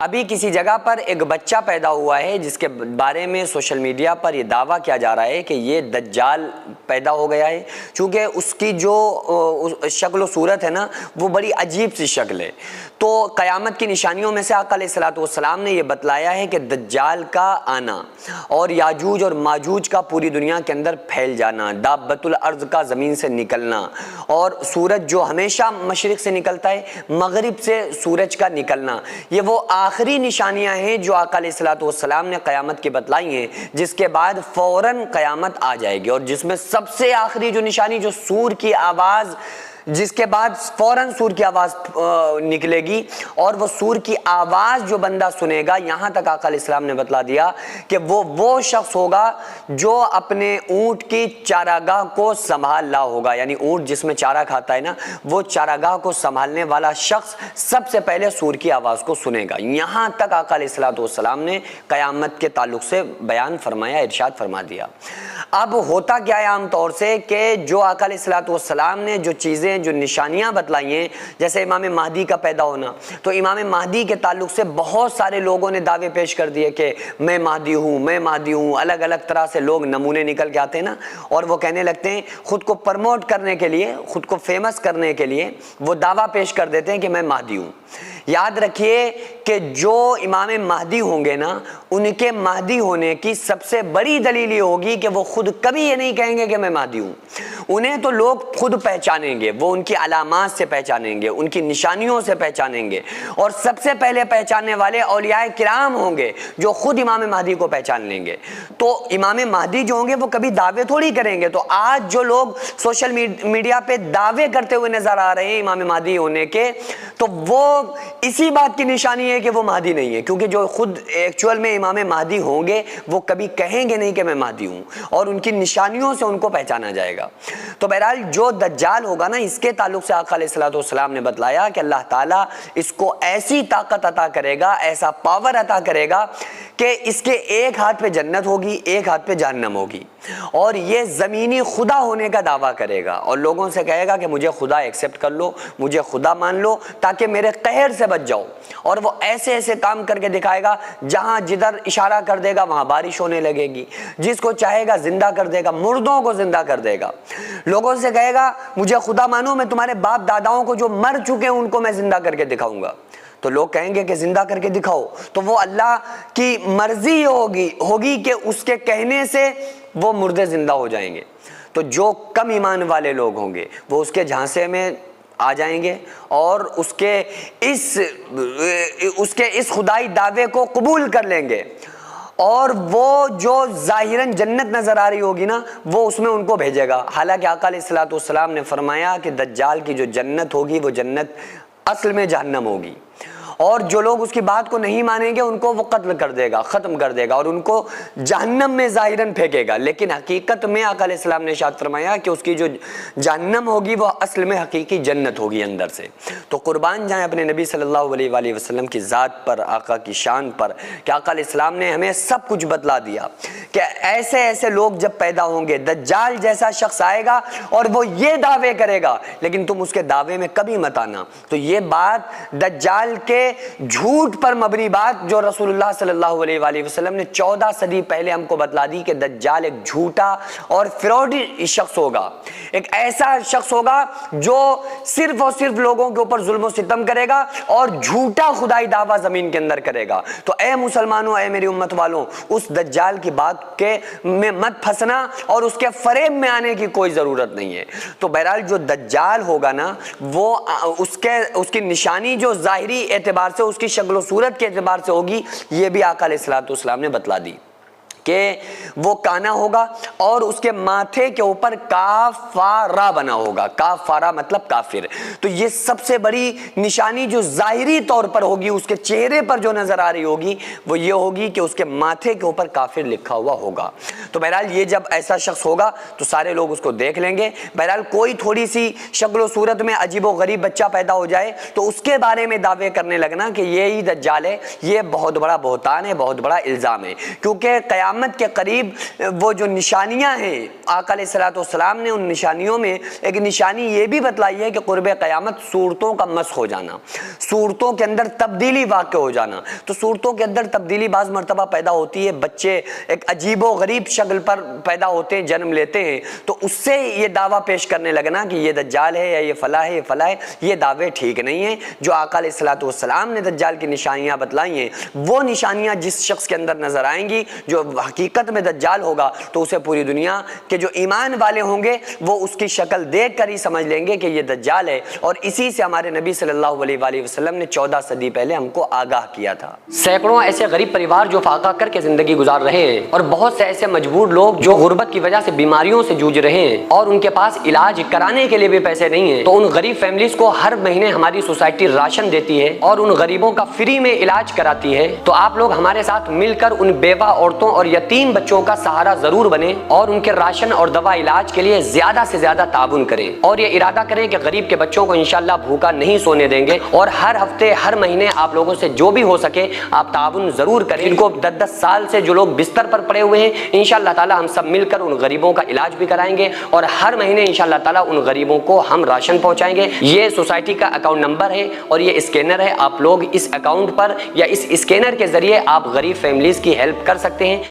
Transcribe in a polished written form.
ابھی کسی جگہ پر ایک بچہ پیدا ہوا ہے جس کے بارے میں سوشل میڈیا پر یہ دعویٰ کیا جا رہا ہے کہ یہ دجال پیدا ہو گیا ہے، چونکہ اس کی جو شکل و صورت ہے نا وہ بڑی عجیب سی شکل ہے۔ تو قیامت کی نشانیوں میں سے آقا علیہ الصلوۃ والسلام نے یہ بتلایا ہے کہ دجال کا آنا اور یاجوج اور ماجوج کا پوری دنیا کے اندر پھیل جانا، دابۃ الارض کا زمین سے نکلنا، اور سورج جو ہمیشہ مشرق سے نکلتا ہے مغرب سے سورج کا نکلنا، یہ وہ آخری نشانیاں ہیں جو آقا علیہ الصلوۃ والسلام نے قیامت کی بتلائی ہیں، جس کے بعد فوراً قیامت آ جائے گی۔ اور جس میں سب سے آخری جو نشانی جو سور کی آواز، جس کے بعد فوراً سور کی آواز نکلے گی، اور وہ سور کی آواز جو بندہ سنے گا، یہاں تک آقا علیہ السلام نے بتلا دیا کہ وہ شخص ہوگا جو اپنے اونٹ کی چاراگاہ کو سنبھال رہا ہوگا، یعنی اونٹ جس میں چارہ کھاتا ہے نا، وہ چاراگاہ کو سنبھالنے والا شخص سب سے پہلے سور کی آواز کو سنے گا۔ یہاں تک آقا علیہ الصلوۃ والسلام نے قیامت کے تعلق سے بیان فرمایا، ارشاد فرما دیا۔ اب ہوتا کیا ہے عام طور سے کہ جو آقا علیہ الصلوۃ والسلام نے جو چیزیں جو نشانیاں بتلائی ہیں، جیسے امام مہدی کا پیدا ہونا، تو امام مہدی کے تعلق سے بہت سارے لوگوں نے دعوے پیش کر دیے کہ میں مہدی ہوں، میں مہدی ہوں، الگ الگ طرح سے لوگ نمونے نکل کے آتے ہیں نا، اور وہ کہنے لگتے ہیں خود کو پرموٹ کرنے کے لیے، خود کو فیمس کرنے کے لیے وہ دعویٰ پیش کر دیتے ہیں کہ میں مہدی ہوں۔ یاد رکھیے کہ جو امام مہدی ہوں گے نا، ان کے مہدی ہونے کی سب سے بڑی دلیل یہ ہوگی کہ وہ خود کبھی یہ نہیں کہیں گے کہ میں مہدی ہوں۔ انہیں تو لوگ خود پہچانیں گے، وہ ان کی علامات سے پہچانیں گے، ان کی نشانیوں سے پہچانیں گے، اور سب سے پہلے پہچاننے والے اولیاء کرام ہوں گے جو خود امام مہدی کو پہچان لیں گے۔ تو امام مہدی جو ہوں گے وہ کبھی دعوے تھوڑی کریں گے۔ تو آج جو لوگ سوشل میڈیا پہ دعوے کرتے ہوئے نظر آ رہے ہیں امام مہدی ہونے کے، تو وہ اسی بات کی نشانی ہے کہ وہ مہدی نہیں ہے، کیونکہ جو خود ایکچوئل میں امام مہدی ہوں گے وہ کبھی کہیں گے نہیں کہ میں مہدی ہوں، اور ان کی نشانیوں سے ان کو پہچانا جائے گا۔ تو بہرحال جو دجال ہوگا نا، اس کے تعلق سے آقا علیہ الصلوۃ والسلام نے بتلایا کہ اللہ تعالیٰ اس کو ایسی طاقت عطا کرے گا، ایسا پاور عطا کرے گا کہ اس کے ایک ہاتھ پہ جنت ہوگی، ایک ہاتھ پہ جہنم ہوگی، اور یہ زمینی خدا ہونے کا دعویٰ کرے گا، اور لوگوں سے کہے گا کہ مجھے خدا ایکسیپٹ کر لو، مجھے خدا مان لو تاکہ میرے قہر سے بچ جاؤ۔ اور وہ ایسے ایسے کام کر کے دکھائے گا، جہاں جدھر اشارہ کر دے گا وہاں بارش ہونے لگے گی، جس کو چاہے گا زندہ کر دے گا، مردوں کو زندہ کر دے گا۔ لوگوں سے کہے گا مجھے خدا مانو، میں تمہارے باپ داداؤں کو جو مر چکے ہیں ان کو میں زندہ کر کے دکھاؤں گا۔ تو لوگ کہیں گے کہ زندہ کر کے دکھاؤ، تو وہ اللہ کی مرضی ہوگی کہ اس کے کہنے سے وہ مردے زندہ ہو جائیں گے۔ تو جو کم ایمان والے لوگ ہوں گے وہ اس کے جھانسے میں آ جائیں گے، اور اس کے اس خدائی دعوے کو قبول کر لیں گے، اور وہ جو ظاہراً جنت نظر آ رہی ہوگی نا، وہ اس میں ان کو بھیجے گا۔ حالانکہ آقا علیہ الصلوۃ والسلام نے فرمایا کہ دجال کی جو جنت ہوگی وہ جنت اصل میں جہنم ہوگی، اور جو لوگ اس کی بات کو نہیں مانیں گے ان کو وہ قتل کر دے گا، ختم کر دے گا، اور ان کو جہنم میں ظاہراً پھینکے گا، لیکن حقیقت میں آقا علیہ السلام نے ارشاد فرمایا کہ اس کی جو جہنم ہوگی وہ اصل میں حقیقی جنت ہوگی اندر سے۔ تو قربان جائیں اپنے نبی صلی اللہ علیہ وآلہ وسلم کی ذات پر، آقا کی شان پر، کہ آقا علیہ السلام نے ہمیں سب کچھ بتلا دیا کہ ایسے ایسے لوگ جب پیدا ہوں گے، دجال جیسا شخص آئے گا اور وہ یہ دعوے کرے گا، لیکن تم اس کے دعوے میں کبھی مت آنا۔ تو یہ بات دجال کے جھوٹ پر مبنی بات جو رسول اللہ صلی اللہ علیہ وآلہ وسلم نے 14 صدی پہلے ہم کو بتلا دی کہ دجال ایک جھوٹا اور فراڈی شخص ہوگا، ایک ایسا شخص ہوگا جو صرف اور صرف لوگوں کے اوپر ظلم و ستم کرے گا اور جھوٹا خدائی دعویٰ زمین کے اندر کرے گا۔ تو اے مسلمانوں، اے میری امت والوں، اس دجال کی بات کے میں مت پھنسنا اور اس کے فریب میں آنے کی کوئی ضرورت نہیں ہے۔ تو بہرحال جو دجال ہوگا نا، وہ اس کی نشانی جو ظاہری اعتبار سے، اس کی شکل و صورت کے اعتبار سے ہوگی، یہ بھی آقا علیہ الصلوۃ والسلام نے بتلا دی کہ وہ کانا ہوگا اور اس کے ماتھے کے اوپر کافارہ بنا ہوگا۔ کافارہ مطلب کافر۔ تو یہ سب سے بڑی نشانی جو ظاہری طور پر ہوگی، اس کے چہرے پر جو نظر آ رہی ہوگی، وہ یہ ہوگی کہ اس کے ماتھے کے اوپر کافر لکھا ہوا ہوگا۔ تو بہرحال یہ جب ایسا شخص ہوگا تو سارے لوگ اس کو دیکھ لیں گے۔ بہرحال کوئی تھوڑی سی شکل و صورت میں عجیب و غریب بچہ پیدا ہو جائے تو اس کے بارے میں دعوے کرنے لگنا کہ یہی دجال ہے، یہ بہت بڑا بہتان ہے، بہت بڑا الزام ہے، کیونکہ قیامت قیامت کے قریب وہ جو نشانیاں ہیں آقا علیہ الصلوۃ والسلام نے ان نشانیوں میں ایک نشانی یہ بھی بتلائی ہے کہ قرب قیامت صورتوں کا مسخ ہو جانا، صورتوں کے اندر تبدیلی واقع ہو جانا۔ تو صورتوں کے اندر تبدیلی بعض مرتبہ پیدا ہوتی ہے، بچے ایک عجیب و غریب شکل پر پیدا ہوتے ہیں، جنم لیتے ہیں، تو اس سے یہ دعویٰ پیش کرنے لگنا کہ یہ دجال ہے یا یہ فلاں ہے، یہ فلاں ہے، یہ دعوے ٹھیک نہیں ہیں۔ جو آقا علیہ الصلوۃ والسلام نے دجال کی نشانیاں بتلائی ہیں، وہ نشانیاں جس شخص کے اندر نظر آئیں گی جو حقیقت میں دجال ہوگا، تو اسے پوری دنیا کے جو ایمان والے ہوں گے وہ اس کی شکل دیکھ کر ہی سمجھ لیں گے کہ یہ دجال ہے۔ اور اسی سے ہمارے نبی صلی اللہ علیہ وآلہ وسلم نے 14 صدی پہلے ہم کو آگاہ کیا تھا۔ سینکڑوں ایسے غریب پریوار جو فاقہ کر کے زندگی گزار رہے ہیں، اور بہت سے ایسے مجبور لوگ جو غربت کی وجہ سے بیماریوں سے جوجھ رہے ہیں اور ان کے پاس علاج کرانے کے لیے بھی پیسے نہیں ہیں، تو ان غریب فیملیز کو ہر مہینے ہماری سوسائٹی راشن دیتی ہے اور ان غریبوں کا فری میں علاج کراتی ہے۔ تو آپ لوگ ہمارے ساتھ مل کر ان بیوہ عورتوں اور یتیم بچوں کا سہارا ضرور بنیں اور ان کے راشن اور دوا علاج کے لیے زیادہ سے زیادہ تعاون کریں، اور یہ ارادہ کریں کہ غریب کے بچوں کو انشاءاللہ بھوکا نہیں سونے دیں گے، اور ہر ہفتے ہر مہینے آپ لوگوں سے جو بھی ہو سکے آپ تعاون ضرور کریں۔ ان کو 10 سال سے جو لوگ بستر پر پڑے ہوئے ہیں، انشاءاللہ تعالی ہم سب مل کر ان غریبوں کا علاج بھی کرائیں گے، اور ہر مہینے انشاءاللہ تعالی ان غریبوں کو ہم راشن پہنچائیں گے۔ یہ سوسائٹی کا اکاؤنٹ نمبر ہے اور یہ اسکینر ہے، آپ لوگ اس اکاؤنٹ پر یا اس اسکینر کے ذریعے آپ غریب فیملیز کی ہیلپ کر سکتے ہیں۔